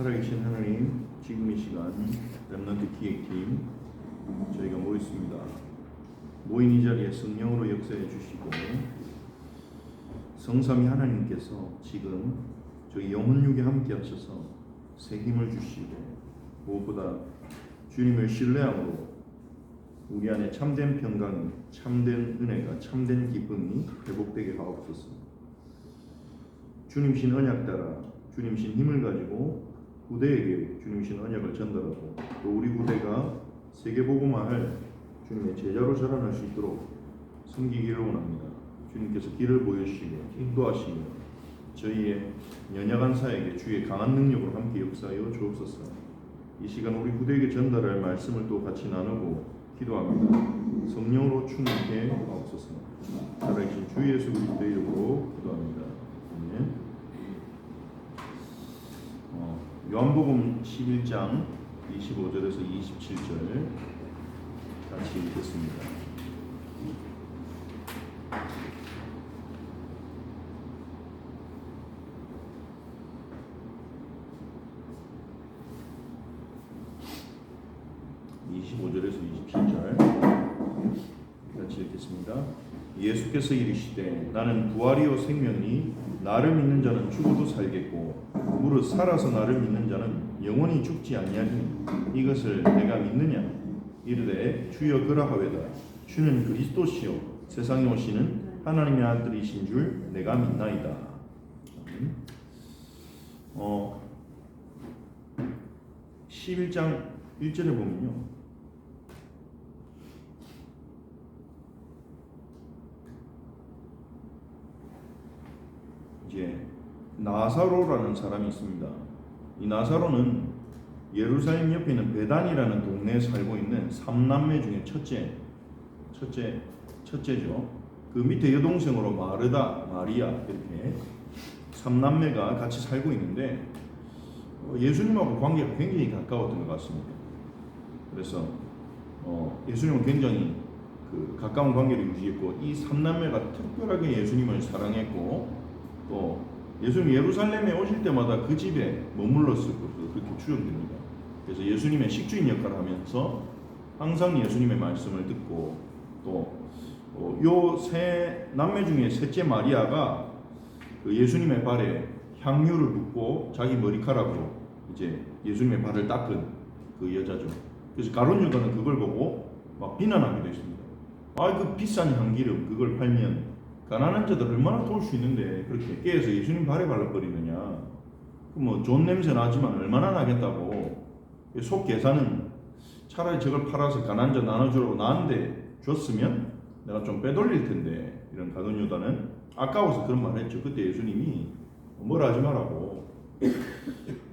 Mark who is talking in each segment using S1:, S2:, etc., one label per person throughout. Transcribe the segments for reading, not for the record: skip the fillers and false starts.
S1: 살아계신 하나님, 지금 이 시간 렘넌트 기획팀 저희가 모였습니다. 모인 이 자리에 성령으로 역사해 주시고 성삼위 하나님께서 지금 저희 영혼육에 함께 하셔서 새 힘을 주시고 무엇보다 주님을 신뢰함으로 우리 안에 참된 평강이, 참된 은혜가, 참된 기쁨이 회복되게 하옵소서. 주님신 언약 따라 주님신 힘을 가지고 후대에게 주님신 언약을 전달하고 또 우리 후대가 세계복음화할 주님의 제자로 자라날 수 있도록 섬기기를 원합니다. 주님께서 길을 보여주시고 인도하시며 저희의 연약한 사역에 주의 강한 능력으로 함께 역사하여 주옵소서. 이 시간 우리 후대에게 전달할 말씀을 또 같이 나누고 기도합니다. 성령으로 충만케 하옵소서. 살아계신 주 예수 그리스도의 이름으로 기도합니다. 아멘. 요한복음 11장 25절에서 27절 같이 읽겠습니다. 같이 읽겠습니다. 예수께서 이르시되 나는 부활이요 생명이니 나를 믿는 자는 죽어도 살겠고 무릇 살아서 나를 믿는 자는 영원히 죽지 아니하리니 이것을 내가 믿느냐? 이르되 주여 그러하외다. 주는 그리스도시요 세상에 오시는 하나님의 아들이신 줄 내가 믿나이다. 11장 1절에 보면요, 이제 나사로라는 사람이 있습니다. 이 나사로는 예루살렘 옆에 있는 베단이라는 동네에 살고 있는 삼남매 중에 첫째죠. 그 밑에 여동생으로 마르다, 마리아 이렇게 삼남매가 같이 살고 있는데 예수님하고 관계가 굉장히 가까웠던 것 같습니다. 그래서 예수님은 굉장히 가까운 관계를 유지했고 이 삼남매가 특별하게 예수님을 사랑했고 또 예수님 예루살렘에 오실 때마다 그 집에 머물렀을 것으로 그렇게 추정됩니다. 그래서 예수님의 식주인 역할을 하면서 항상 예수님의 말씀을 듣고 또 요 세 남매 중에 셋째 마리아가 그 예수님의 발에 향유를 붓고 자기 머리카락으로 이제 예수님의 발을 닦은 그 여자죠. 그래서 가룟 유다는 그걸 보고 막 비난하기도 했습니다. 그 비싼 향기름 그걸 팔면 가난한 자들 얼마나 도울 수 있는데 그렇게 깨어서 예수님 발에 발라버리느냐. 뭐 좋은 냄새 나지만 얼마나 나겠다고. 속 계산은 차라리 저걸 팔아서 가난한 자 나눠주라고 나한테 줬으면 내가 좀 빼돌릴 텐데. 이런 가룟 유다는 아까워서 그런 말을 했죠. 그때 예수님이 뭘 하지 말라고.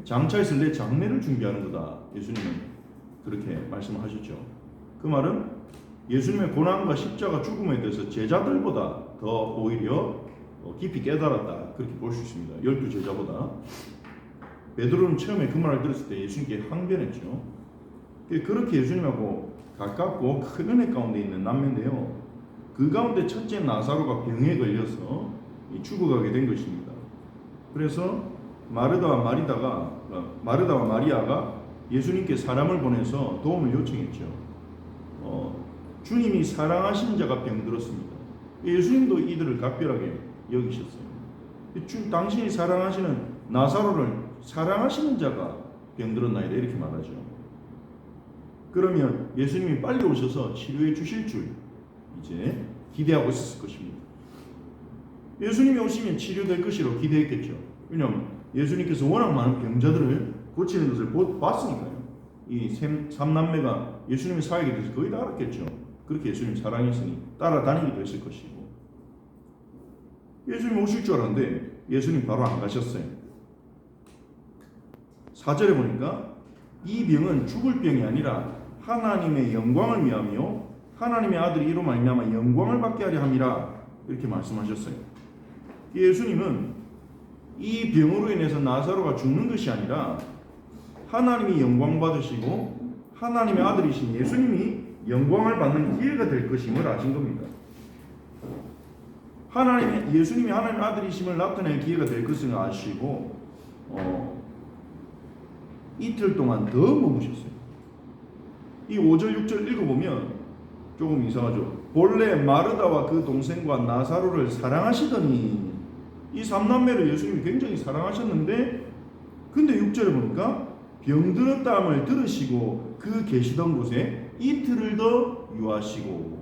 S1: 장차에서 내 장례를 준비하는 거다. 예수님은 그렇게 말씀하셨죠. 그 말은 예수님의 고난과 십자가 죽음에 대해서 제자들보다 더 오히려 깊이 깨달았다. 그렇게 볼 수 있습니다. 12제자보다. 베드로는 처음에 그 말을 들었을 때 예수님께 항변했죠. 그렇게 예수님하고 가깝고 큰 은혜 가운데 있는 남매인데요. 그 가운데 첫째 나사로가 병에 걸려서 죽어가게 된 것입니다. 그래서 마르다와 마리아가 예수님께 사람을 보내서 도움을 요청했죠. 주님이 사랑하시는 자가 병들었습니다. 예수님도 이들을 각별하게 여기셨어요. 당신이 사랑하시는 나사로를 사랑하시는 자가 병들었나이다 이렇게 말하죠. 그러면 예수님이 빨리 오셔서 치료해 주실 줄 이제 기대하고 있었을 것입니다. 예수님이 오시면 치료될 것이라고 기대했겠죠. 왜냐하면 예수님께서 워낙 많은 병자들을 고치는 것을 봤으니까요. 이 삼남매가 예수님의 사역에 대해서 거의 다 알았겠죠. 그렇게 예수님 사랑했으니 따라다니기도 했을 것이고. 예수님 오실 줄 알았는데 예수님 바로 안 가셨어요. 4절에 보니까 이 병은 죽을 병이 아니라 하나님의 영광을 위하며 하나님의 아들이 이로 말미암아 영광을 받게 하려 함이라 이렇게 말씀하셨어요. 예수님은 이 병으로 인해서 나사로가 죽는 것이 아니라 하나님이 영광 받으시고 하나님의 아들이신 예수님이 영광을 받는 기회가 될 것임을 아신 겁니다. 예수님이 하나님의 아들이심을 나타낼 기회가 될 것을 아시고 이틀 동안 더 머무셨어요. 이 5절 6절 읽어보면 조금 이상하죠. 본래 마르다와 그 동생과 나사로를 사랑하시더니, 이 삼남매를 예수님이 굉장히 사랑하셨는데, 근데 6절에 보니까 병들었다함을 들으시고 그 계시던 곳에 이틀을 더 유하시고,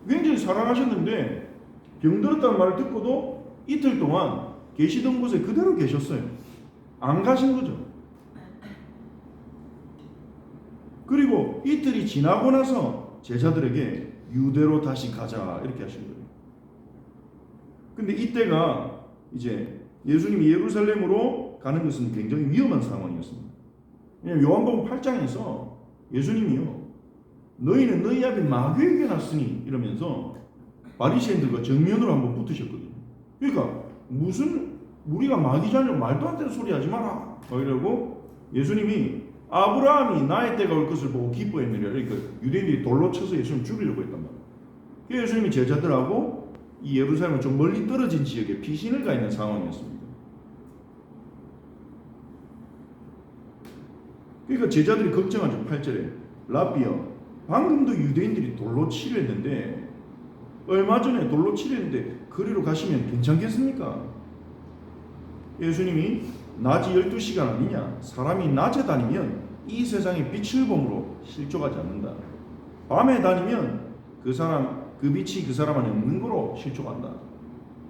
S1: 굉장히 사랑하셨는데 병들었다는 말을 듣고도 이틀 동안 계시던 곳에 그대로 계셨어요. 안 가신 거죠. 그리고 이틀이 지나고 나서 제자들에게 유대로 다시 가자 이렇게 하신 거예요. 근데 이때가 이제 예수님이 예루살렘으로 가는 것은 굉장히 위험한 상황이었습니다. 왜냐하면 요한복음 8장에서 예수님이요, 너희는 너희 앞에 마귀에게 났으니 이러면서 바리새인들과 정면으로 한번 붙으셨거든요. 그러니까 무슨 우리가 마귀자녀 말도 안 되는 소리 하지 마라 이러고, 예수님이 아브라함이 나의 때가 올 것을 보고 기뻐했느니라. 그러니까 유대인들이 돌로 쳐서 예수님 죽이려고 했단 말이에요. 그래서 예수님이 제자들하고 이 예루살렘은 좀 멀리 떨어진 지역에 피신을 가 있는 상황이었습니다. 그러니까 제자들이 걱정하죠. 8절에 라비여, 방금도 유대인들이 돌로 치려 했는데, 얼마 전에 돌로 치려 했는데 거리로 가시면 괜찮겠습니까? 예수님이 낮이 12시간 아니냐? 사람이 낮에 다니면 이 세상의 빛을 봄으로 실족하지 않는다. 밤에 다니면 그 빛이 그 사람 안에 없는 거로 실족한다.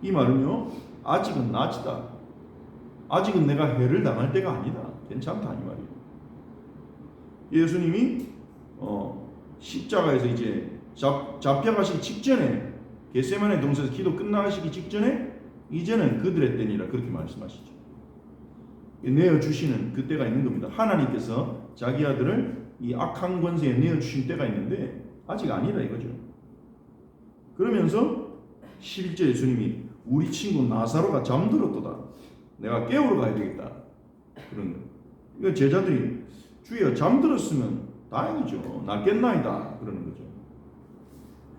S1: 이 말은요, 아직은 낮이다. 아직은 내가 해를 당할 때가 아니다. 괜찮다 이 말이에요. 예수님이 십자가에서 이제 잡혀가시기 직전에, 겟세마네 동산에서 기도 끝나시기 직전에 이제는 그들의 때니라 그렇게 말씀하시죠. 내어주시는 그때가 있는 겁니다. 하나님께서 자기 아들을 이 악한 권세에 내어주신 때가 있는데 아직 아니라 이거죠. 그러면서 11절 예수님이 우리 친구 나사로가 잠들었도다. 내가 깨우러 가야 되겠다. 그런 거예요. 그러니까 제자들이 주여 잠들었으면 다행이죠. 낫겠나이다. 그러는 거죠.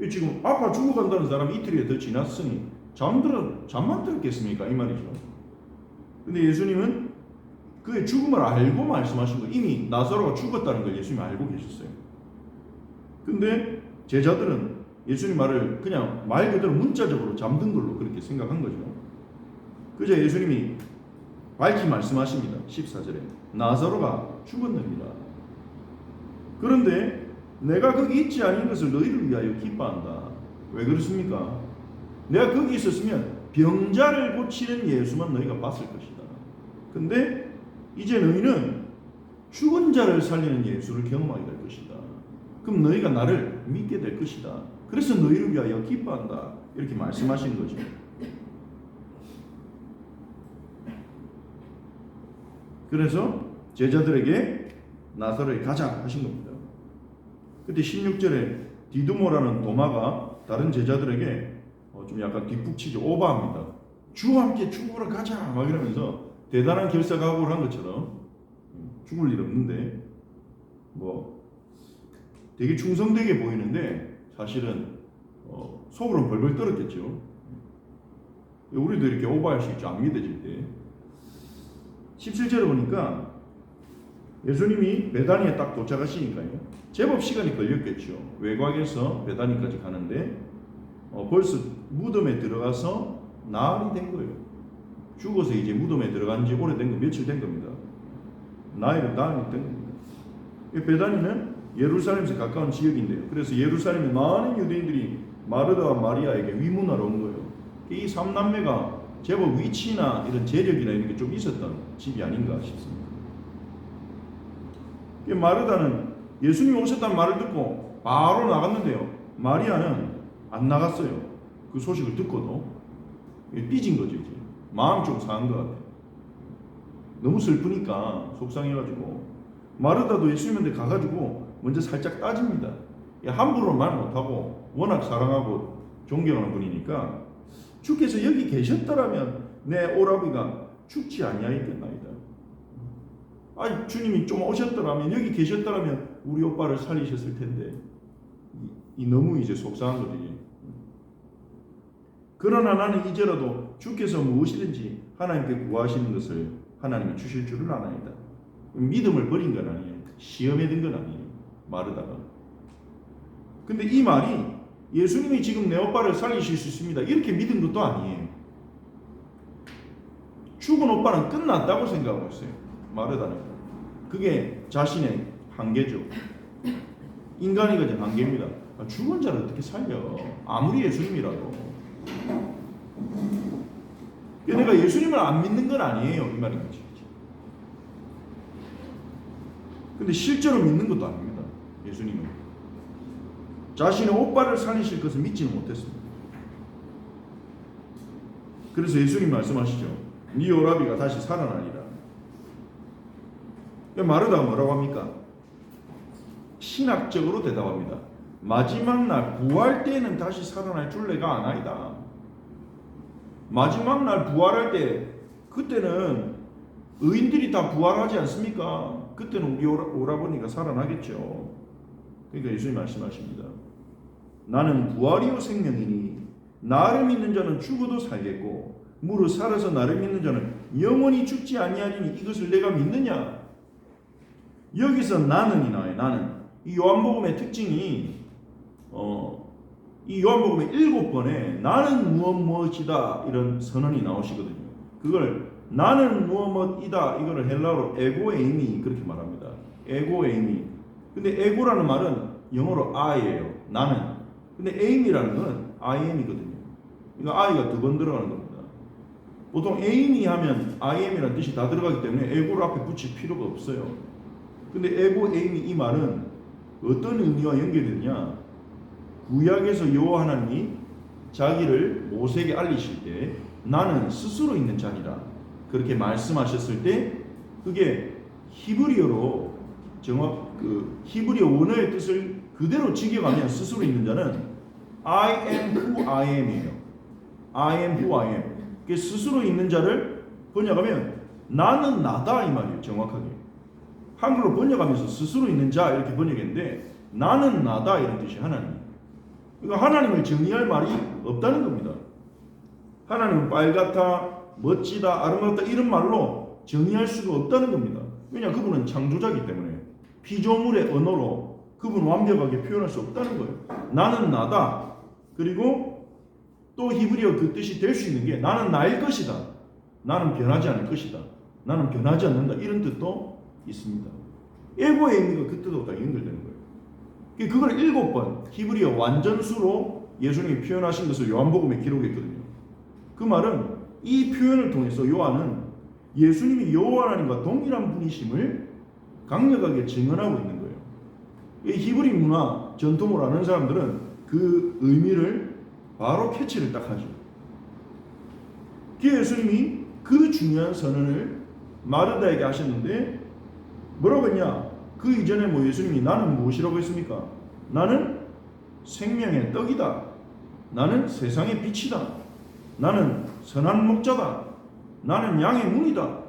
S1: 지금 아까 죽어간다는 사람이 이틀이 더 지났으니 잠만 들었겠습니까? 이 말이죠. 근데 예수님은 그의 죽음을 알고 말씀하신 거예요. 이미 나사로가 죽었다는 걸 예수님이 알고 계셨어요. 근데 제자들은 예수님 말을 그냥 말 그대로 문자적으로 잠든 걸로 그렇게 생각한 거죠. 그저 예수님이 밝히 말씀하십니다. 14절에 나사로가 죽었느니라. 그런데 내가 거기 있지 않은 것을 너희를 위하여 기뻐한다. 왜 그렇습니까? 내가 거기 있었으면 병자를 고치는 예수만 너희가 봤을 것이다. 근데 이제 너희는 죽은 자를 살리는 예수를 경험하게 될 것이다. 그럼 너희가 나를 믿게 될 것이다. 그래서 너희를 위하여 기뻐한다. 이렇게 말씀하신 거죠. 그래서 제자들에게 나사로에 가자 하신 겁니다. 그때 16절에 디두모라는 도마가 다른 제자들에게 좀 약간 뒷북치죠. 오버합니다. 주와 함께 죽으러 가자 막 이러면서 대단한 결사각오를 한 것처럼, 죽을 일 없는데 뭐 되게 충성되게 보이는데 사실은 속으로는 벌벌 떨었겠죠. 우리도 이렇게 오버할 수 있죠. 안 믿어질 때. 17절에 보니까 예수님이 베다니에 딱 도착하시니까요, 제법 시간이 걸렸겠죠. 외곽에서 베다니까지 가는데 벌써 무덤에 들어가서 나흘이 된 거예요. 죽어서 이제 무덤에 들어간 지 오래된 거, 며칠 된 겁니다. 나흘이 된 겁니다. 베다니는 예루살렘에서 가까운 지역인데요. 그래서 예루살렘에 많은 유대인들이 마르다와 마리아에게 위문하러 온 거예요. 이 삼남매가 제법 위치나 이런 재력이나 이런 게 좀 있었던 집이 아닌가 싶습니다. 마르다는 예수님이 오셨다는 말을 듣고 바로 나갔는데요, 마리아는 안 나갔어요. 그 소식을 듣고도 삐진 거죠. 이제 마음 좀 상한 것 같아요. 너무 슬프니까 속상해가지고 마르다도 예수님한테 가가지고 먼저 살짝 따집니다. 함부로 말 못하고 워낙 사랑하고 존경하는 분이니까 주께서 여기 계셨더라면 내 오라비가 죽지 아니하였겠나이다. 아니, 주님이 좀 오셨더라면, 여기 계셨더라면 우리 오빠를 살리셨을 텐데. 너무 이제 속상한 거지. 그러나 나는 이제라도 주께서 무엇이든지 하나님께 구하시는 것을 하나님이 주실 줄을 아나이다. 믿음을 버린 건 아니에요. 시험에 든 건 아니에요. 마르다가. 근데 이 말이 예수님이 지금 내 오빠를 살리실 수 있습니다, 이렇게 믿은 것도 아니에요. 죽은 오빠는 끝났다고 생각하고 있어요. 마르다는. 그게 자신의 한계죠. 인간이 가진 한계입니다. 죽은 자를 어떻게 살려? 아무리 예수님이라도. 내가 예수님을 안 믿는 건 아니에요, 이 말인 거지. 근데 실제로 믿는 것도 아닙니다. 예수님은 자신의 오빠를 살리실 것을 믿지는 못했습니다. 그래서 예수님 말씀하시죠. 네 오라비가 다시 살아나리라. 마르다가 뭐라고 합니까? 신학적으로 대답합니다. 마지막 날 부활 때는 다시 살아날 줄내가 아나이다. 마지막 날 부활할 때, 그때는 의인들이 다 부활하지 않습니까? 그때는 우리 오라버니가 살아나겠죠. 그러니까 예수님 말씀하십니다. 나는 부활이요 생명이니 나를 믿는 자는 죽어도 살겠고 무릇 살아서 나를 믿는 자는 영원히 죽지 아니하리니 이것을 내가 믿느냐? 여기서 나는이 나와요. 나는. 이 요한복음의 특징이 이 요한복음의 7번에 나는 무엇이다 이런 선언이 나오시거든요. 그걸 나는 무엇이다 이거를 헬라어로 에고에이미 그렇게 말합니다. 에고에이미. 근데 에고라는 말은 영어로 I예요. 나는. 근데 aim이라는 건 I am이거든요. 그러니까 I가 2번 들어가는 겁니다. 보통 aim이 하면 I am이라는 뜻이 다 들어가기 때문에 에고를 앞에 붙일 필요가 없어요. 근데 에고 에임이 이 말은 어떤 의미와 연결되느냐? 구약에서 여호와 하나님이 자기를 모세에게 알리실 때 나는 스스로 있는 자니라 그렇게 말씀하셨을 때 그게 히브리어로 히브리어 원어의 뜻을 그대로 직역하면 스스로 있는 자는 I am who I am이에요. I am who I am. 그 스스로 있는 자를 번역하면 나는 나다 이 말이에요. 정확하게. 한글로 번역하면서 스스로 있는 자 이렇게 번역했는데 나는 나다 이런 뜻이 하나님. 그러니까 하나님을 정의할 말이 없다는 겁니다. 하나님은 빨갛다, 멋지다, 아름답다 이런 말로 정의할 수가 없다는 겁니다. 왜냐 그분은 창조자이기 때문에 피조물의 언어로 그분은 완벽하게 표현할 수 없다는 거예요. 나는 나다. 그리고 또 히브리어 그 뜻이 될 수 있는 게 나는 나일 것이다. 나는 변하지 않을 것이다. 나는 변하지 않는다. 이런 뜻도 있습니다. 에고의 의미가 그 뜻하고 다 연결되는 거예요. 그걸 7번 히브리어 완전수로 예수님이 표현하신 것을 요한복음에 기록했거든요. 그 말은 이 표현을 통해서 요한은 예수님이 여호와 하나님과 동일한 분이심을 강력하게 증언하고 있는 거예요. 이 히브리 문화 전통을 아는 사람들은 그 의미를 바로 캐치를 딱 하죠. 예수님이 그 중요한 선언을 마르다에게 하셨는데 뭐라고 했냐? 그 이전에 예수님이 나는 무엇이라고 했습니까? 나는 생명의 떡이다. 나는 세상의 빛이다. 나는 선한 목자다. 나는 양의 문이다.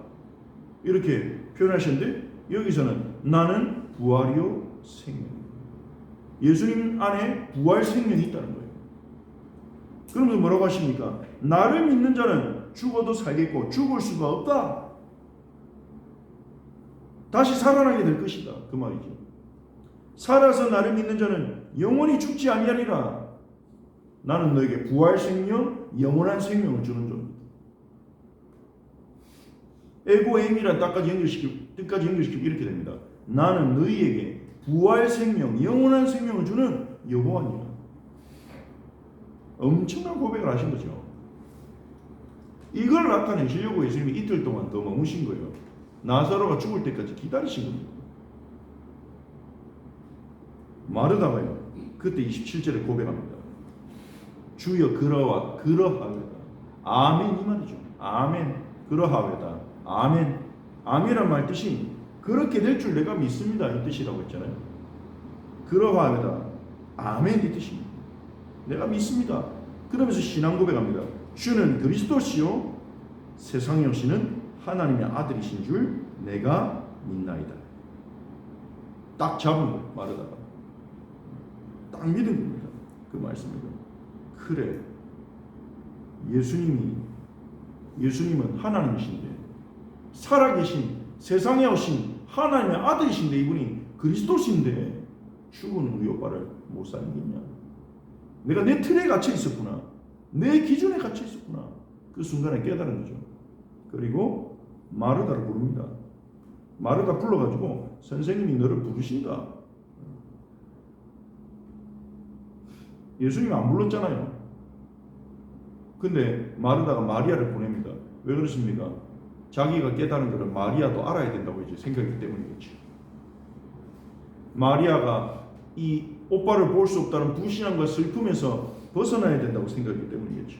S1: 이렇게 표현하셨는데 여기서는 나는 부활이요 생명. 예수님 안에 부활 생명이 있다는 거예요. 그러면서 뭐라고 하십니까? 나를 믿는 자는 죽어도 살겠고 죽을 수가 없다. 다시 살아나게 될 것이다. 그 말이죠. 살아서 나를 믿는 자는 영원히 죽지 아니하리라. 나는 너에게 부활 생명, 영원한 생명을 주는 자입니다. 에고에임이란 뜻까지 연결시키면 이렇게 됩니다. 나는 너희에게 부활 생명, 영원한 생명을 주는 여호와니라. 엄청난 고백을 하신 거죠. 이걸 나타내시려고 예수님이 이틀 동안 더 머무신 거예요. 나사로가 죽을 때까지 기다리신 겁니다. 마르다가요. 그때 27절에 고백합니다. 주여 그러하외다. 아멘 이 말이죠. 아멘 그러하외다. 아멘. 아멘이란 말 뜻이 그렇게 될 줄 내가 믿습니다 이 뜻이라고 했잖아요. 그러하외다. 아멘 이 뜻입니다. 내가 믿습니다. 그러면서 신앙 고백합니다. 주는 그리스도시요 세상에 오시는 하나님의 아들이신 줄 내가 믿나이다. 딱 잡은 거예요. 마르다가 딱 믿은 겁니다. 그 말씀이요. 그래 예수님은 하나님이신데 살아계신 세상에 오신 하나님의 아들이신데 이분이 그리스도신데 죽은 우리 오빠를 못 살리겠냐. 내가 내 틀에 갇혀 있었구나. 내 기준에 갇혀 있었구나. 그 순간에 깨달은 거죠. 그리고 마르다를 부릅니다. 마르다 불러가지고 선생님이 너를 부르신다. 예수님이 안 불렀잖아요. 근데 마르다가 마리아를 보냅니다. 왜 그렇습니까? 자기가 깨달은 것을 마리아도 알아야 된다고 이제 생각했기 때문이겠죠. 마리아가 이 오빠를 볼 수 없다는 불신함과 슬픔에서 벗어나야 된다고 생각했기 때문이겠죠.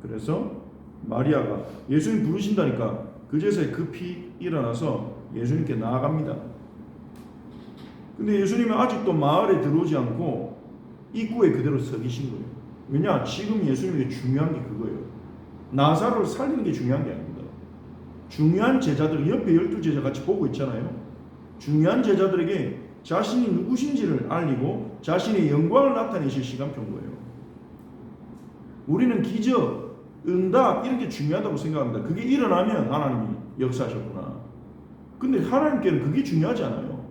S1: 그래서 마리아가 예수님 부르신다니까 그제서야 급히 일어나서 예수님께 나아갑니다. 근데 예수님은 아직도 마을에 들어오지 않고 입구에 그대로 서 계신 거예요. 왜냐? 지금 예수님에게 중요한 게 그거예요. 나사로를 살리는 게 중요한 게 아닙니다. 중요한 제자들, 옆에 12제자 같이 보고 있잖아요. 중요한 제자들에게 자신이 누구신지를 알리고 자신의 영광을 나타내실 시간표인 거예요. 우리는 기적, 응답 이런 게 중요하다고 생각합니다. 그게 일어나면 하나님이 역사하셨구나. 근데 하나님께는 그게 중요하지 않아요.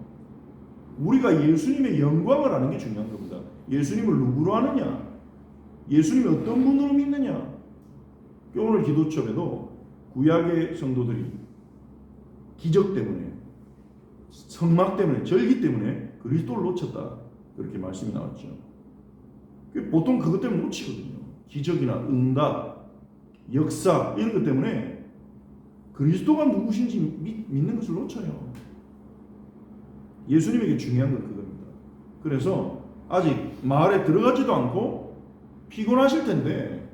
S1: 우리가 예수님의 영광을 아는 게 중요한 겁니다. 예수님을 누구로 아느냐? 예수님이 어떤 분으로 믿느냐? 오늘 기도처에도 구약의 성도들이 기적 때문에, 성막 때문에, 절기 때문에 그리스도를 놓쳤다. 그렇게 말씀이 나왔죠. 보통 그것 때문에 놓치거든요. 기적이나 응답, 역사 이런 것 때문에 그리스도가 누구신지 믿는 것을 놓쳐요. 예수님에게 중요한 건 그겁니다. 그래서 아직 마을에 들어가지도 않고 피곤하실 텐데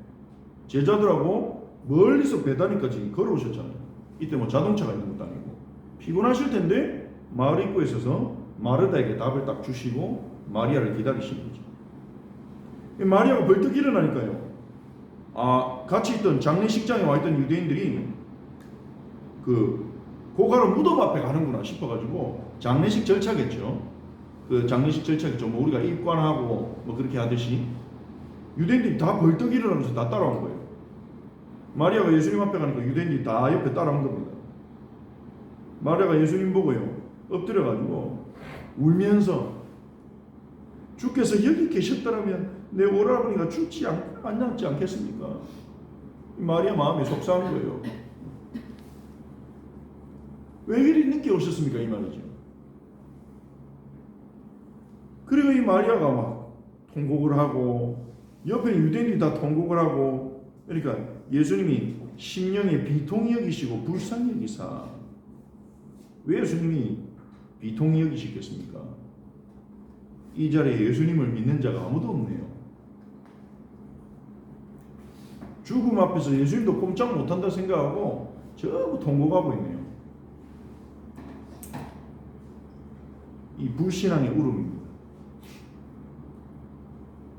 S1: 제자들하고 멀리서 베다니까지 걸어오셨잖아요. 이때 뭐 자동차가 있는 것도 아니고 피곤하실 텐데 마을 입구에 있어서 마르다에게 답을 딱 주시고 마리아를 기다리시는 거죠. 마리아가 벌떡 일어나니까요. 같이 있던 장례식장에 와 있던 유대인들이 그 고가로 무덤 앞에 가는구나 싶어가지고 장례식 절차겠죠. 그 장례식 절차겠죠. 뭐 우리가 입관하고 뭐 그렇게 하듯이 유대인들이 다 벌떡 일어나면서 다 따라온 거예요. 마리아가 예수님 앞에 가니까 유대인들이 다 옆에 따라온 겁니다. 마리아가 예수님 보고요 엎드려가지고 울면서 주께서 여기 계셨더라면 내 오라버니가 죽지 않지 않겠습니까? 마리아 마음이 속상한 거예요. 왜 이리 늦게 오셨습니까? 이 말이죠. 그리고 이 마리아가 막 통곡을 하고 옆에 유대인들이 다 통곡을 하고 그러니까 예수님이 심령에 비통히 여기시고 불쌍히 여기사. 왜 예수님이 비통히 여기시겠습니까? 이 자리에 예수님을 믿는 자가 아무도 없네요. 죽음 앞에서 예수님도 꼼짝 못한다 생각하고 전부 통곡하고 있네요. 이 불신앙의 울음입니다.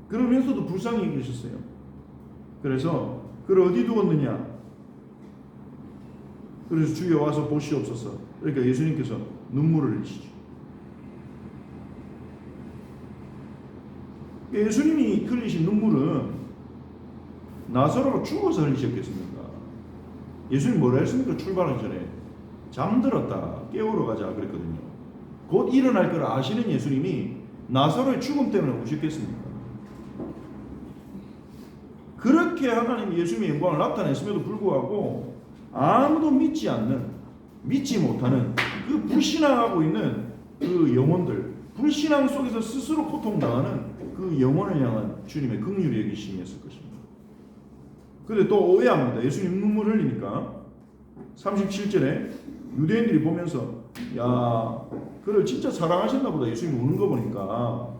S1: 그러면서도 불쌍히 여기셨어요. 그래서 그를 어디 두었느냐? 그래서 주여 와서 보시옵소서. 그러니까 예수님께서 눈물을 흘리시죠. 예수님이 흘리신 눈물은 나사로가 죽어서 흘리셨겠습니까? 예수님 뭐라 했습니까? 출발하기 전에 잠들었다 깨우러 가자 그랬거든요. 곧 일어날 걸 아시는 예수님이 나사로의 죽음 때문에 우셨겠습니까? 그렇게 하나님이 예수님의 영광을 나타냈음에도 불구하고 아무도 믿지 못하는 그 불신앙하고 있는 그 영혼들, 불신앙 속에서 스스로 고통당하는 그 영혼을 향한 주님의 긍휼이 여기심이었을 것입니다. 근데 또 오해합니다. 예수님 눈물 흘리니까 37절에 유대인들이 보면서 야 그를 진짜 사랑하셨나 보다. 예수님 우는 거 보니까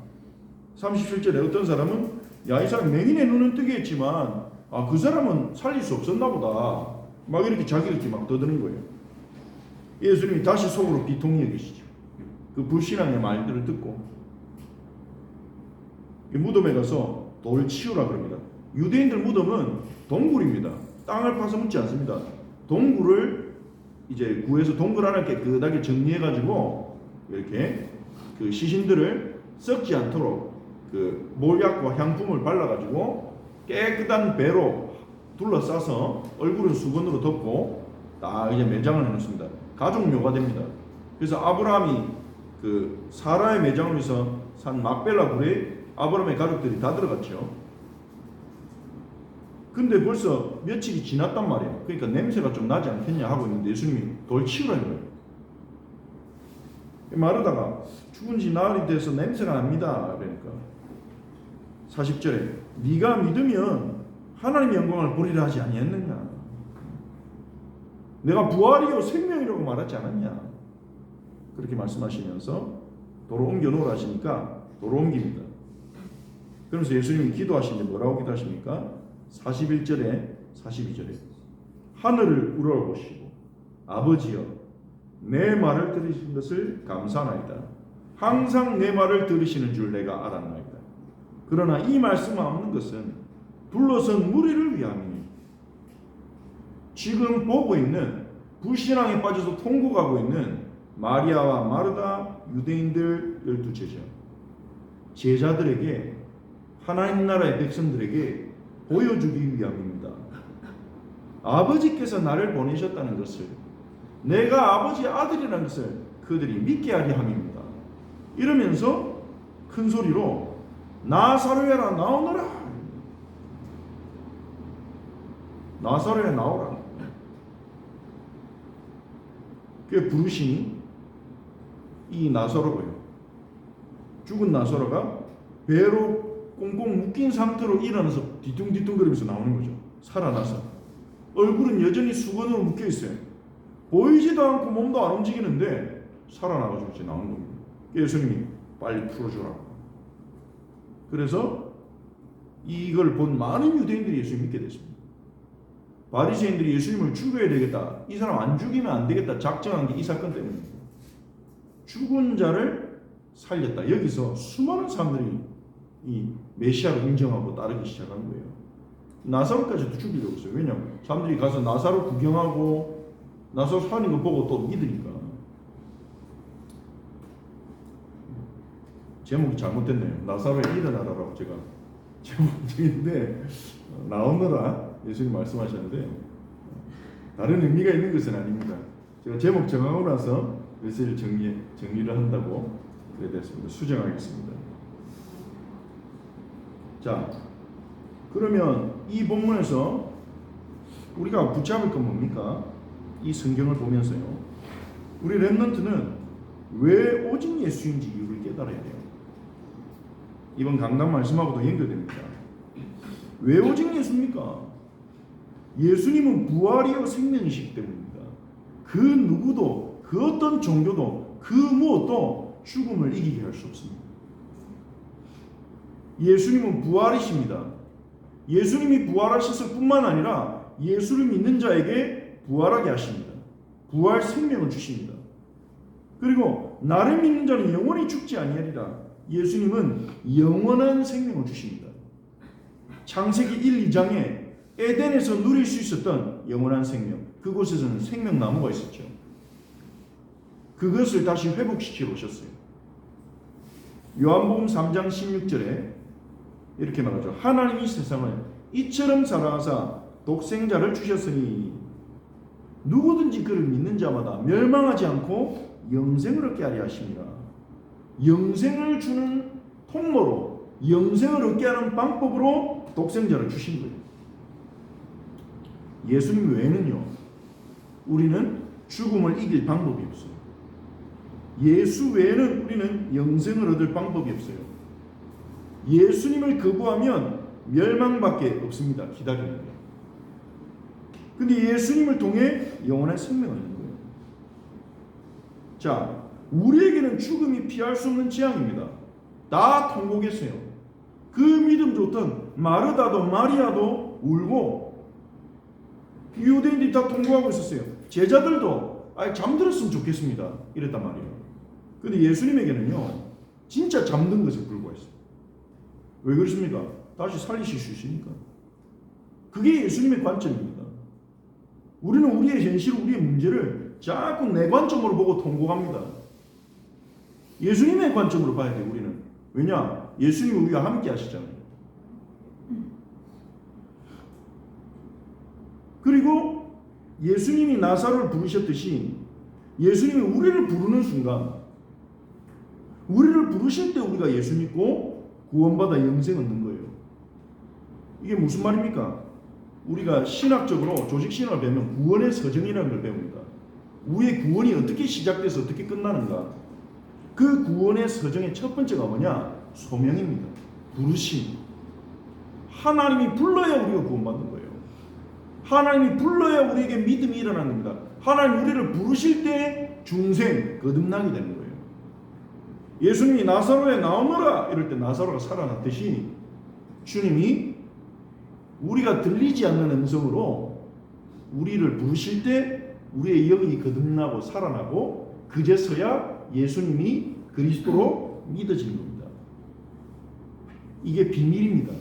S1: 37절에 어떤 사람은 야 이 사람 맹인의 눈은 뜨게 했지만 그 사람은 살릴 수 없었나 보다. 막 이렇게 자기들끼리 막 떠드는 거예요. 예수님이 다시 속으로 비통히 여기시죠. 그 불신앙의 말들을 듣고 무덤에 가서 돌 치우라 그럽니다. 유대인들 무덤은 동굴입니다. 땅을 파서 묻지 않습니다. 동굴을 이제 구해서 동굴 하나 깨끗하게 정리해가지고 이렇게 그 시신들을 썩지 않도록 그 몰약과 향품을 발라가지고 깨끗한 배로 둘러싸서 얼굴은 수건으로 덮고 딱 이제 매장을 해놓습니다. 가족묘가 됩니다. 그래서 아브라함이 그 사라의 매장을 위해서 산 막벨라 굴에 아브라함의 가족들이 다 들어갔죠. 근데 벌써 며칠이 지났단 말이에요. 그러니까 냄새가 좀 나지 않겠냐 하고 있는데 예수님이 돌 치우라는 거예요. 마르다가 죽은 지 나흘이 돼서 냄새가 납니다. 그러니까 40절에 네가 믿으면 하나님의 영광을 보리라 하지 아니했느냐. 내가 부활이요 생명이라고 말하지 않았냐. 그렇게 말씀하시면서 도로 옮겨 놓으라 하시니까 도로 옮깁니다. 그러면서 예수님이 기도하시는데 뭐라고 기도하십니까? 41절에 42절에 하늘을 우러러보시고 아버지여 내 말을 들으신 것을 감사하나이다. 항상 내 말을 들으시는 줄 내가 알았나이다. 그러나 이 말씀만 없는 것은 둘러선 무리를 위함이니 지금 보고 있는 불신앙에 빠져서 통곡하고 있는 마리아와 마르다 유대인들 12제자 제자들에게 하나님 나라의 백성들에게 보여주기 위함입니다. 아버지께서 나를 보내셨다는 것을 내가 아버지의 아들이라는 것을 그들이 믿게 하려 함입니다. 이러면서 큰 소리로 나사로야라 나오너라. 나사로야 나오라. 그 부르시니 이 나사로가요. 죽은 나사로가 배로 꽁꽁 묶인 상태로 일어나서 뒤뚱뒤뚱거리면서 나오는 거죠. 살아나서 얼굴은 여전히 수건으로 묶여 있어요. 보이지도 않고 몸도 안 움직이는데 살아나가지고 이제 나오는 겁니다. 예수님이 빨리 풀어주라. 그래서 이걸 본 많은 유대인들이 예수님 믿게 됐습니다. 바리새인들이 예수님을 죽여야 되겠다. 이 사람 안 죽이면 안 되겠다. 작정한 게 이 사건 때문입니다. 죽은 자를 살렸다. 여기서 수많은 사람들이 이 메시아를 인정하고 따르기 시작한 거예요. 나사로까지도 죽이려고 했어요. 왜냐하면 사람들이 가서 나사로 구경하고 나사로 사는 거 보고 또 믿으니까. 제목이 잘못됐네요. 나사로에 일어나라라고 제가 제목인데 나오너라 예수님 말씀하셨는데 다른 의미가 있는 것은 아닙니다. 제가 제목 정하고 나서 메시지를 정리를 한다고 그래 됐습니다. 수정하겠습니다. 자, 그러면 이 본문에서 우리가 붙잡을 건 뭡니까? 이 성경을 보면서요. 우리 렘넌트는 왜 오직 예수인지 이유를 깨달아야 돼요. 이번 강단 말씀하고도 연결됩니다. 왜 오직 예수입니까? 예수님은 부활이요 생명이시기 때문입니다. 그 누구도 그 어떤 종교도 그 무엇도 죽음을 이기게 할 수 없습니다. 예수님은 부활이십니다. 예수님이 부활하셨을 뿐만 아니라 예수를 믿는 자에게 부활하게 하십니다. 부활 생명을 주십니다. 그리고 나를 믿는 자는 영원히 죽지 아니하리라. 예수님은 영원한 생명을 주십니다. 창세기 1, 2장에 에덴에서 누릴 수 있었던 영원한 생명, 그곳에서는 생명나무가 있었죠. 그것을 다시 회복시켜 오셨어요. 요한복음 3장 16절에 이렇게 말하죠. 하나님이 세상을 이처럼 사랑하사 독생자를 주셨으니 누구든지 그를 믿는 자마다 멸망하지 않고 영생을 얻게 하려 하심이라. 영생을 주는 통로로, 영생을 얻게 하는 방법으로 독생자를 주신 거예요. 예수님 외에는요, 우리는 죽음을 이길 방법이 없어요. 예수 외에는 우리는 영생을 얻을 방법이 없어요. 예수님을 거부하면 멸망밖에 없습니다. 기다리는 게. 근데 예수님을 통해 영원한 생명을 얻는 거예요. 자, 우리에게는 죽음이 피할 수 없는 재앙입니다. 다 통곡했어요. 그 믿음 좋던 마르다도 마리아도 울고 유대인들이 다 통곡하고 있었어요. 제자들도 잠들었으면 좋겠습니다. 이랬단 말이에요. 근데 예수님에게는요, 진짜 잠든 것에 불과했어요. 왜 그렇습니까? 다시 살리실 수 있으니까. 그게 예수님의 관점입니다. 우리는 우리의 현실, 우리의 문제를 자꾸 내 관점으로 보고 통곡합니다. 예수님의 관점으로 봐야 돼요, 우리는. 왜냐? 예수님이 우리와 함께 하시잖아요. 그리고 예수님이 나사로를 부르셨듯이 예수님이 우리를 부르는 순간, 우리를 부르실 때 우리가 예수 믿고 구원받아 영생 얻는 거예요. 이게 무슨 말입니까? 우리가 신학적으로 조직신학을 배우면 구원의 서정이라는 걸 배웁니다. 우리의 구원이 어떻게 시작돼서 어떻게 끝나는가. 그 구원의 서정의 첫 번째가 뭐냐? 소명입니다. 부르심. 하나님이 불러야 우리가 구원받는 거예요. 하나님이 불러야 우리에게 믿음이 일어나는 겁니다. 하나님 우리를 부르실 때 중생, 거듭나게 되는 거예요. 예수님이 나사로에 나오너라 이럴 때 나사로가 살아났듯이 주님이 우리가 들리지 않는 음성으로 우리를 부르실 때 우리의 영이 거듭나고 살아나고 그제서야 예수님이 그리스도로 믿어지는 겁니다. 이게 비밀입니다.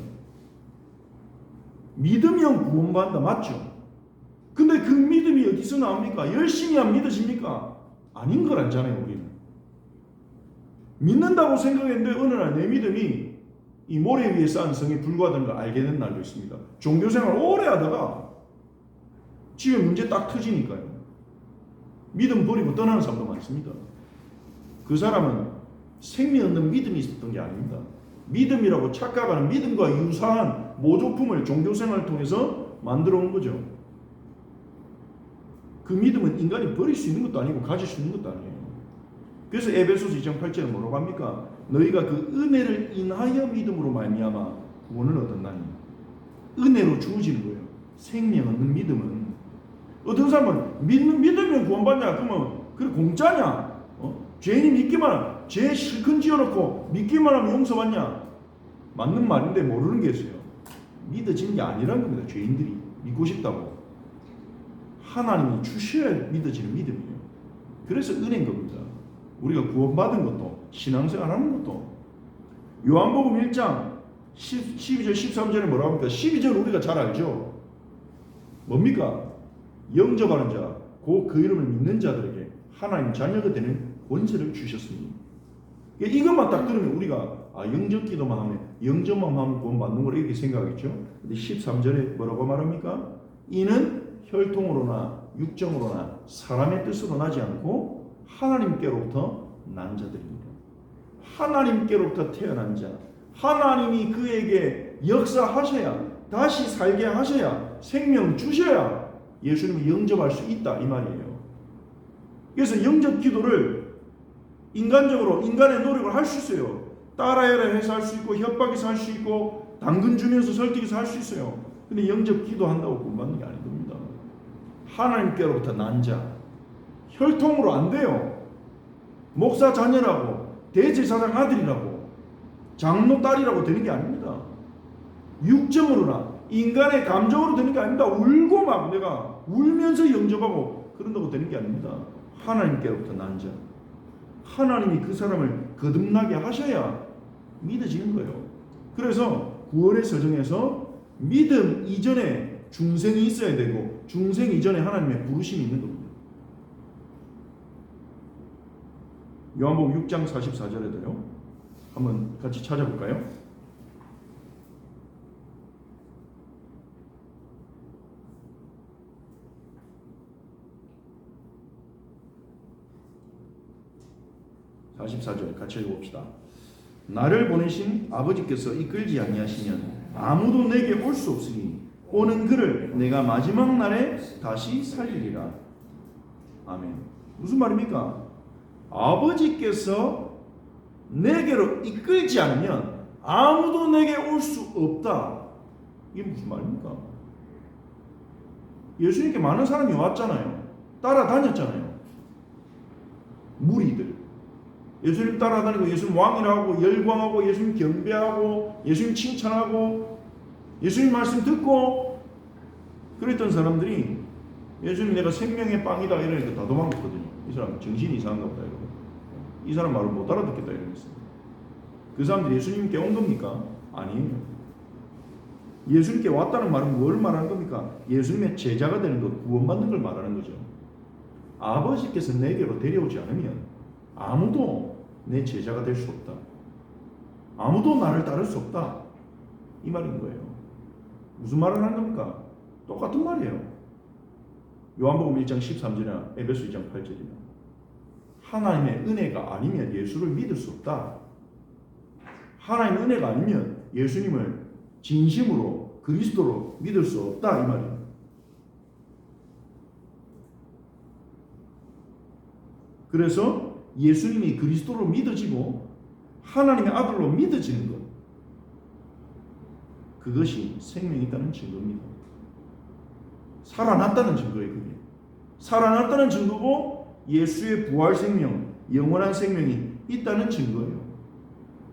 S1: 믿으면 구원받는다. 맞죠? 근데 그 믿음이 어디서 나옵니까? 열심히 하면 믿어집니까? 아닌 걸 알잖아요. 우리는 믿는다고 생각했는데 어느 날 내 믿음이 이 모래 위에 쌓은 성에 불과하다는 걸 알게 된 날도 있습니다. 종교생활 오래 하다가 집에 문제 딱 터지니까요. 믿음 버리고 떠나는 사람도 많습니다. 그 사람은 생명 없는 믿음이 있었던 게 아닙니다. 믿음이라고 착각하는 믿음과 유사한 모조품을 종교생활을 통해서 만들어 온 거죠. 그 믿음은 인간이 버릴 수 있는 것도 아니고 가질 수 있는 것도 아니에요. 그래서 에베소서 2장 8절에 뭐라고 합니까? 너희가 그 은혜를 인하여 믿음으로 말미암아 구원을 얻었나니. 은혜로 주어지는 거예요. 생명 없는 믿음은. 어떤 사람은 믿으면 구원받냐? 그러면 그래 공짜냐? 죄인이 믿기만 하면 죄 실컷 지어놓고 믿기만 하면 용서받냐? 맞는 말인데 모르는 게 있어요. 믿어지는 게 아니라는 겁니다. 죄인들이 믿고 싶다고. 하나님이 주셔야 믿어지는 믿음이에요. 그래서 은혜인 겁니다. 우리가 구원받은 것도 신앙생활 하는 것도. 요한복음 1장 12절 13절에 뭐라고 합니까? 12절 우리가 잘 알죠. 뭡니까? 영접하는 자, 그 이름을 믿는 자들에게 하나님 자녀가 되는 권세를 주셨으니. 이것만 딱 들으면 우리가 영접 기도만 하면, 영접만 하면 구원받는 걸 이렇게 생각하겠죠. 근데 13절에 뭐라고 말합니까? 이는 혈통으로나 육정으로나 사람의 뜻으로 나지 않고 하나님께로부터 난 자들입니다. 하나님께로부터 태어난 자, 하나님이 그에게 역사하셔야, 다시 살게 하셔야, 생명 주셔야 예수님을 영접할 수 있다 이 말이에요. 그래서 영접 기도를 인간적으로 인간의 노력을 할 수 있어요. 따라해라 해서 할 수 있고 협박해서 할 수 있고 당근 주면서 설득해서 할 수 있어요. 근데 영접 기도한다고 구원받는 게 아닙니다. 하나님께로부터 난 자, 혈통으로 안 돼요. 목사 자녀라고, 대제사장 아들이라고, 장로 딸이라고 되는 게 아닙니다. 육정으로나 인간의 감정으로 되는 게 아닙니다. 울고 막 내가 울면서 영접하고 그런다고 되는 게 아닙니다. 하나님께로부터 난 자, 하나님이 그 사람을 거듭나게 하셔야 믿어지는 거예요. 그래서 구원의 서정에서 믿음 이전에 중생이 있어야 되고 중생 이전에 하나님의 부르심이 있는 겁니다. 요한복음 6장 44절에도요. 한번 같이 찾아볼까요? 같이 읽어봅시다. 나를 보내신 아버지께서 이끌지 아니하시면 아무도 내게 올 수 없으니 오는 그를 내가 마지막 날에 다시 살리리라. 아멘. 무슨 말입니까? 아버지께서 내게로 이끌지 않으면 아무도 내게 올 수 없다. 이게 무슨 말입니까? 예수님께 많은 사람이 왔잖아요. 따라다녔잖아요. 무리들. 예수님 따라다니고 예수님 왕이라고 열광하고 예수님 경배하고 예수님 칭찬하고 예수님 말씀 듣고 그랬던 사람들이 예수님 내가 생명의 빵이다 이러니까 다 도망갔거든요. 이 사람 정신이 이상한가 보다 이러고 이 사람 말을 못 알아듣겠다 이러면서 그 사람들이 예수님께 온 겁니까? 아니에요. 예수님께 왔다는 말은 뭘 말하는 겁니까? 예수님의 제자가 되는 것, 구원받는 걸 말하는 거죠. 아버지께서 내게로 데려오지 않으면 아무도 내 제자가 될 수 없다. 아무도 나를 따를 수 없다. 이 말인 거예요. 무슨 말을 하는 겁니까? 똑같은 말이에요. 요한복음 1장 13절이나 에베소 2장 8절이나 하나님의 은혜가 아니면 예수를 믿을 수 없다. 하나님의 은혜가 아니면 예수님을 진심으로 그리스도로 믿을 수 없다 이 말이에요. 그래서 예수님이 그리스도로 믿어지고 하나님의 아들로 믿어지는 것, 그것이 생명이 있다는 증거입니다. 살아났다는 증거예요. 그게 살아났다는 증거고 예수의 부활 생명, 영원한 생명이 있다는 증거예요.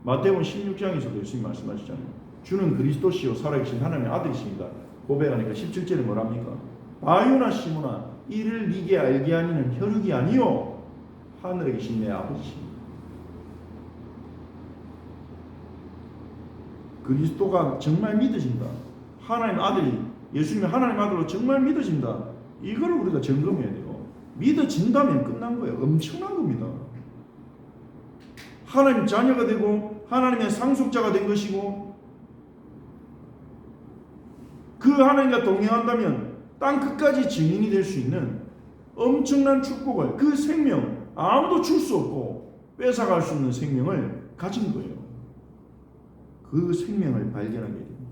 S1: 마태복음 16장에서도 예수님 말씀하시잖아요. 주는 그리스도시요 살아계신 하나님의 아들이십니다. 고백하니까 17절에 뭐랍니까? 바요나 시모나 이를 네게 알게 하니는 혈육이 아니요 하늘에 계신 내 아버지십니다. 그리스도가 정말 믿어진다. 하나님 아들이 예수님이 하나님 아들로 정말 믿어진다. 이걸 우리가 점검해야 돼요. 믿어진다면 끝난 거예요. 엄청난 겁니다. 하나님 자녀가 되고 하나님의 상속자가 된 것이고 그 하나님과 동행한다면 땅 끝까지 증인이 될 수 있는 엄청난 축복을, 그 생명, 아무도 줄 수 없고 뺏어갈 수 없는 생명을 가진 거예요. 그 생명을 발견하게 됩니다.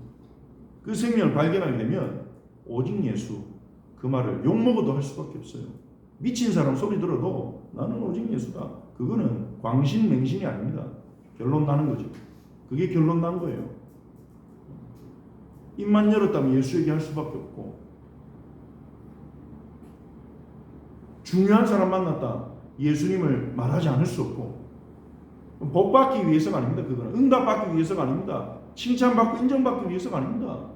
S1: 그 생명을 발견하게 되면 오직 예수, 그 말을 욕먹어도 할 수밖에 없어요. 미친 사람 소리 들어도 나는 오직 예수다. 그거는 광신맹신이 아닙니다. 결론 나는 거죠. 그게 결론 난 거예요. 입만 열었다면 예수 얘기할 수밖에 없고, 중요한 사람 만났다 예수님을 말하지 않을 수 없고, 복받기 위해서가 아닙니다. 그거는 응답받기 위해서가 아닙니다. 칭찬받고 인정받기 위해서가 아닙니다.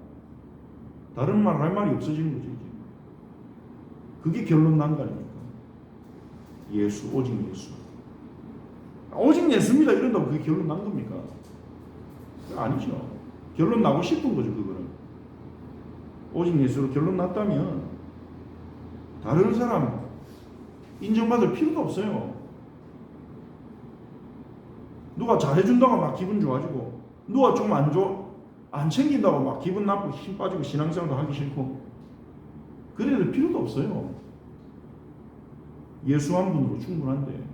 S1: 다른 말 할 말이 없어지는 거죠. 이제 그게 결론 난 거 아닙니까? 예수, 오직 예수, 오직 예수입니다 이런다고 그게 결론 난 겁니까? 아니죠. 결론 나고 싶은 거죠. 그거는 오직 예수로 결론 났다면 다른 사람 인정받을 필요도 없어요. 누가 잘해준다고 막 기분 좋아지고, 누가 좀 안 챙긴다고 막 기분 나쁘고 힘 빠지고 신앙생활도 하기 싫고, 그래야 될 필요도 없어요. 예수 한 분으로 충분한데,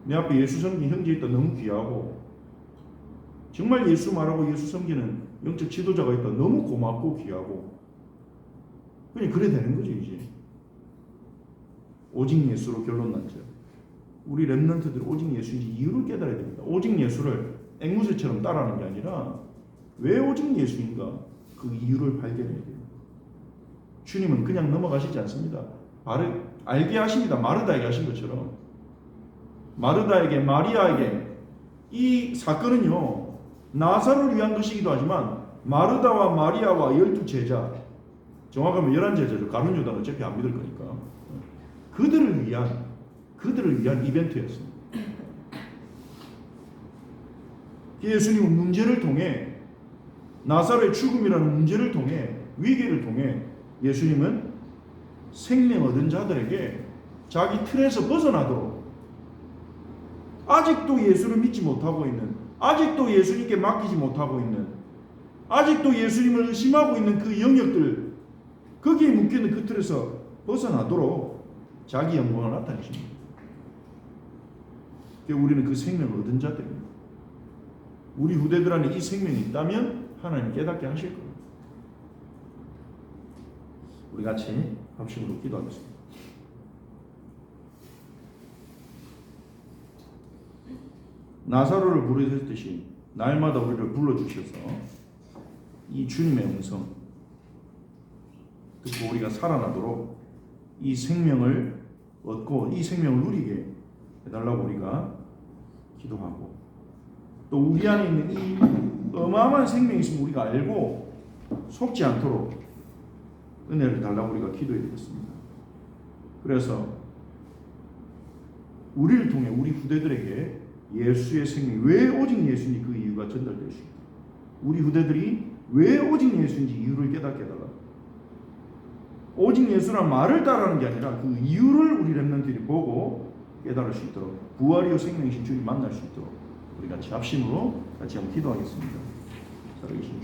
S1: 내 앞에 예수 섬긴 형제 있다 너무 귀하고, 정말 예수 말하고 예수 섬기는 영적 지도자가 있다 너무 고맙고 귀하고, 그냥 그래 되는 거죠. 이제 오직 예수로 결론 났죠. 우리 렘넌트들이 오직 예수인지 이유를 깨달아야 됩니다. 오직 예수를 앵무새처럼 따라하는 게 아니라 왜 오직 예수인가, 그 이유를 발견해야 돼요. 주님은 그냥 넘어가시지 않습니다. 알게 하십니다. 마르다에게 하신 것처럼. 마르다에게, 마리아에게 이 사건은요 나사로를 위한 것이기도 하지만 마르다와 마리아와 12제자, 정확하면 11제자죠. 가룟 유다는 어차피 안 믿을 거니까. 그들을 위한 이벤트였습니다. 예수님은 문제를 통해, 나사로의 죽음이라는 문제를 통해, 위기를 통해 예수님은 생명 얻은 자들에게 자기 틀에서 벗어나도록, 아직도 예수를 믿지 못하고 있는, 아직도 예수님께 맡기지 못하고 있는, 아직도 예수님을 의심하고 있는 그 영역들, 거기에 묶여있는 그 틀에서 벗어나도록 자기 영광을 나타내십니다. 우리는 그 생명을 얻은 자들입니다. 우리 후대들 안에 이 생명이 있다면 하나님 깨닫게 하실 겁니다. 우리 같이 합심으로 기도하겠습니다. 나사로를 부르셨듯이 날마다 우리를 불러주셔서 이 주님의 음성 듣고 우리가 살아나도록 이 생명을 얻고 이 생명을 누리게 해달라고 우리가 기도하고, 또 우리 안에 있는 이 어마어마한 생명이 있음을 우리가 알고 속지 않도록 은혜를 달라고 우리가 기도해야 되겠습니다. 그래서 우리를 통해 우리 후대들에게 예수의 생명, 왜 오직 예수인지 그 이유가 전달될 수 있다. 우리 후대들이 왜 오직 예수인지 이유를 깨닫게 해달라. 오직 예수란 말을 따르는 게 아니라 그 이유를 우리 렘넌트들이 보고 깨달을 수 있도록, 부활이요 생명이신 주님 만날 수 있도록 우리 같이 합심으로 같이 한번 기도하겠습니다. 살아계신